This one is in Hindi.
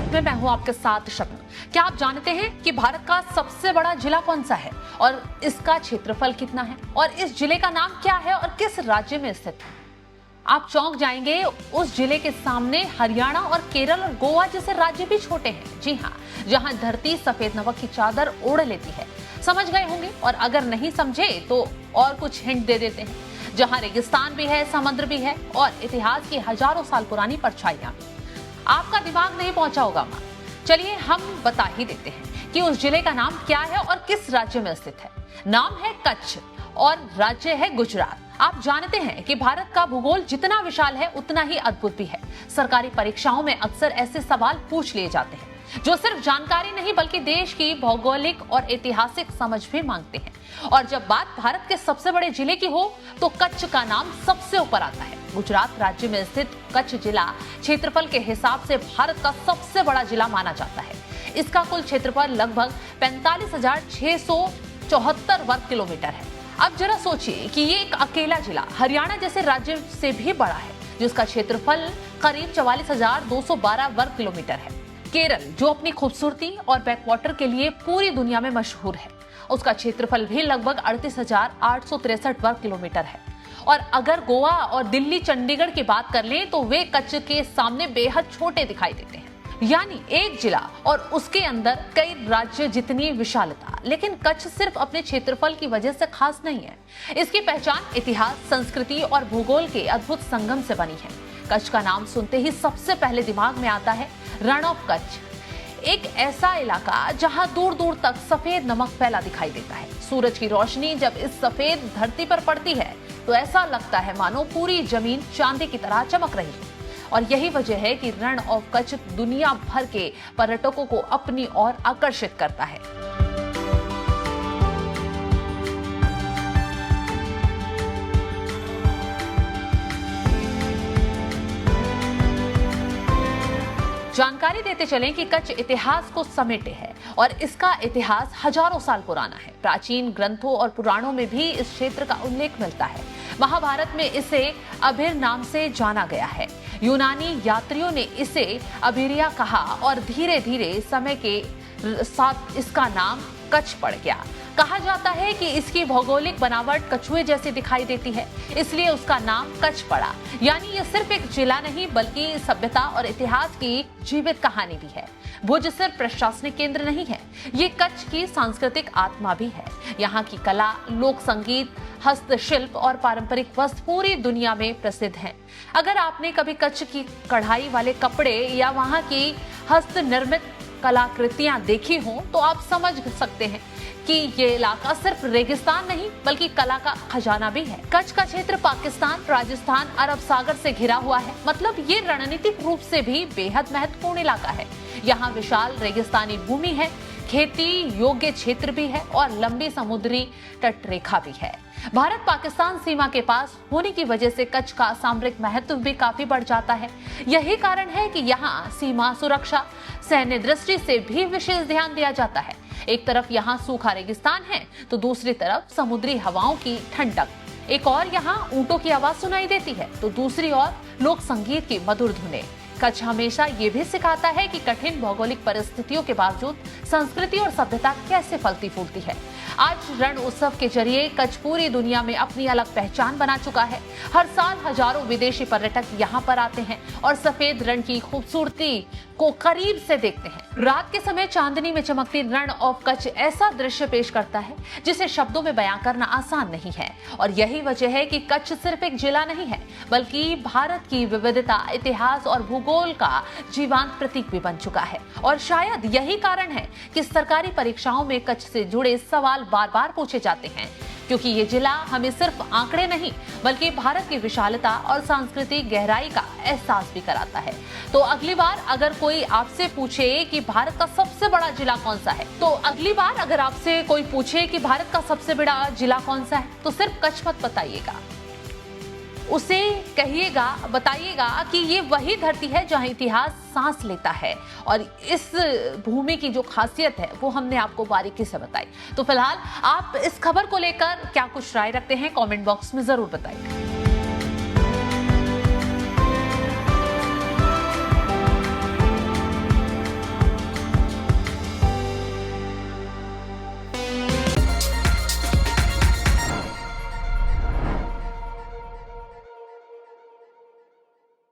भारत में मैं हूं आपके साथ शबनम। क्या आप जानते हैं कि भारत का सबसे बड़ा जिला कौन सा है और इसका क्षेत्रफल कितना है और इस जिले का नाम क्या है और किस राज्य में स्थित है? आप चौंक जाएंगे। उस जिले के सामने हरियाणा और केरल और गोवा जैसे राज्य भी छोटे हैं। जी हाँ, जहां धरती सफेद नमक की चादर ओढ़ लेती है। समझ गए होंगे, और अगर नहीं समझे तो और कुछ हिंट दे देते हैं। जहां रेगिस्तान भी है, समुद्र भी है और इतिहास की हजारों साल पुरानी परछाइयां भी। आपका दिमाग नहीं पहुंचा होगा वहां। चलिए हम बता ही देते हैं कि उस जिले का नाम क्या है और किस राज्य में स्थित है। नाम है कच्छ और राज्य है गुजरात। आप जानते हैं कि भारत का भूगोल जितना विशाल है उतना ही अद्भुत भी है। सरकारी परीक्षाओं में अक्सर ऐसे सवाल पूछ लिए जाते हैं जो सिर्फ जानकारी नहीं बल्कि देश की भौगोलिक और ऐतिहासिक समझ भी मांगते हैं। और जब बात भारत के सबसे बड़े जिले की हो तो कच्छ का नाम सबसे ऊपर आता है। गुजरात राज्य में स्थित कच्छ जिला क्षेत्रफल के हिसाब से भारत का सबसे बड़ा जिला माना जाता है। इसका कुल क्षेत्रफल लगभग 45,674 वर्ग किलोमीटर है। अब जरा सोचिए कि ये एक अकेला जिला हरियाणा जैसे राज्य से भी बड़ा है, जिसका क्षेत्रफल करीब 44,212 वर्ग किलोमीटर है। केरल, जो अपनी खूबसूरती और बैकवाटर के लिए पूरी दुनिया में मशहूर है, उसका क्षेत्रफल भी लगभग 38,863 वर्ग किलोमीटर है। और अगर गोवा और दिल्ली, चंडीगढ़ की बात कर लें तो वे कच्छ के सामने बेहद छोटे दिखाई देते हैं। यानी एक जिला और उसके अंदर कई राज्य जितनी विशालता। लेकिन कच्छ सिर्फ अपने क्षेत्रफल की वजह से खास नहीं है। इसकी पहचान इतिहास, संस्कृति और भूगोल के अद्भुत संगम से बनी है। कच्छ का नाम सुनते ही सबसे पहले दिमाग में आता है रण ऑफ कच्छ, एक ऐसा इलाका जहां दूर दूर तक सफेद नमक फैला दिखाई देता है। सूरज की रोशनी जब इस सफेद धरती पर पड़ती है तो ऐसा लगता है मानो पूरी जमीन चांदी की तरह चमक रही है। और यही वजह है कि रण ऑफ कच्छ दुनिया भर के पर्यटकों को अपनी ओर आकर्षित करता है। जानकारी देते चलें कि कच्छ इतिहास को समेटे है और इसका इतिहास हजारों साल पुराना है। प्राचीन ग्रंथों और पुराणों में भी इस क्षेत्र का उल्लेख मिलता है। महाभारत में इसे अभिर नाम से जाना गया है। यूनानी यात्रियों ने इसे अभिरिया कहा और धीरे धीरे समय के साथ इसका नाम कच्छ पड़ गया। कहा जाता है कि इसकी भौगोलिक बनावट कछुए जैसी दिखाई देती है, इसलिए उसका नाम कच्छ पड़ा। यानी ये सिर्फ एक जिला नहीं बल्कि सभ्यता और इतिहास की जीवित कहानी भी है। भुज सिर्फ प्रशासनिक केंद्र नहीं है, ये कच्छ की सांस्कृतिक आत्मा भी है। यहाँ की कला, लोक संगीत, हस्तशिल्प और पारंपरिक वस्त्र पूरी दुनिया में प्रसिद्ध हैं। अगर आपने कभी कच्छ की कढ़ाई वाले कपड़े या वहाँ की हस्त निर्मित कलाकृतियां देखी हो तो आप समझ सकते हैं कि ये इलाका सिर्फ रेगिस्तान नहीं बल्कि कला का खजाना भी है। कच्छ का क्षेत्र पाकिस्तान, राजस्थान, अरब सागर से घिरा हुआ है। मतलब ये रणनीतिक रूप से भी बेहद महत्वपूर्ण इलाका है। यहाँ विशाल रेगिस्तानी भूमि है, खेती योग्य क्षेत्र भी है और लंबी समुद्री तट रेखा भी है। भारत पाकिस्तान सीमा के पास होने की वजह से कच्छ का सामरिक महत्व भी काफी बढ़ जाता है। यही कारण है कि यहाँ सीमा सुरक्षा, सैन्य दृष्टि से भी विशेष ध्यान दिया जाता है। एक तरफ यहाँ सूखा रेगिस्तान है तो दूसरी तरफ समुद्री हवाओं की ठंडक। एक और यहाँ ऊंटों की आवाज सुनाई देती है तो दूसरी ओर लोक संगीत की मधुर धुनें। कच्छ हमेशा ये भी सिखाता है कि कठिन भौगोलिक परिस्थितियों के बावजूद संस्कृति और सभ्यता कैसे फलती फूलती है। आज रण उत्सव के जरिए कच्छ पूरी दुनिया में अपनी अलग पहचान बना चुका है। हर साल हजारों विदेशी पर्यटक यहाँ पर आते हैं और सफेद रण की खूबसूरती को करीब से देखते हैं। रात के समय चांदनी में चमकती रण ऑफ कच्छ ऐसा दृश्य पेश करता है जिसे शब्दों में बयां करना आसान नहीं है। और यही वजह है कि कच्छ सिर्फ एक जिला नहीं है बल्कि भारत की विविधता, इतिहास और भूगोल का जीवंत प्रतीक भी बन चुका है। और शायद यही कारण है कि सरकारी परीक्षाओं में कच्छ से जुड़े सवाल बार बार पूछे जाते हैं, क्योंकि ये जिला हमें सिर्फ आंकड़े नहीं बल्कि भारत की विशालता और सांस्कृतिक गहराई का एहसास भी कराता है। तो अगली बार अगर कोई आपसे पूछे कि भारत का सबसे बड़ा जिला कौन सा है, तो अगली बार अगर आपसे कोई पूछे कि भारत का सबसे बड़ा जिला कौन सा है तो सिर्फ कच्छ मत बताइएगा, उसे कहिएगा, बताइएगा कि ये वही धरती है जहां इतिहास सांस लेता है। और इस भूमि की जो खासियत है वो हमने आपको बारीकी से बताई। तो फिलहाल आप इस खबर को लेकर क्या कुछ राय रखते हैं कमेंट बॉक्स में जरूर बताइए।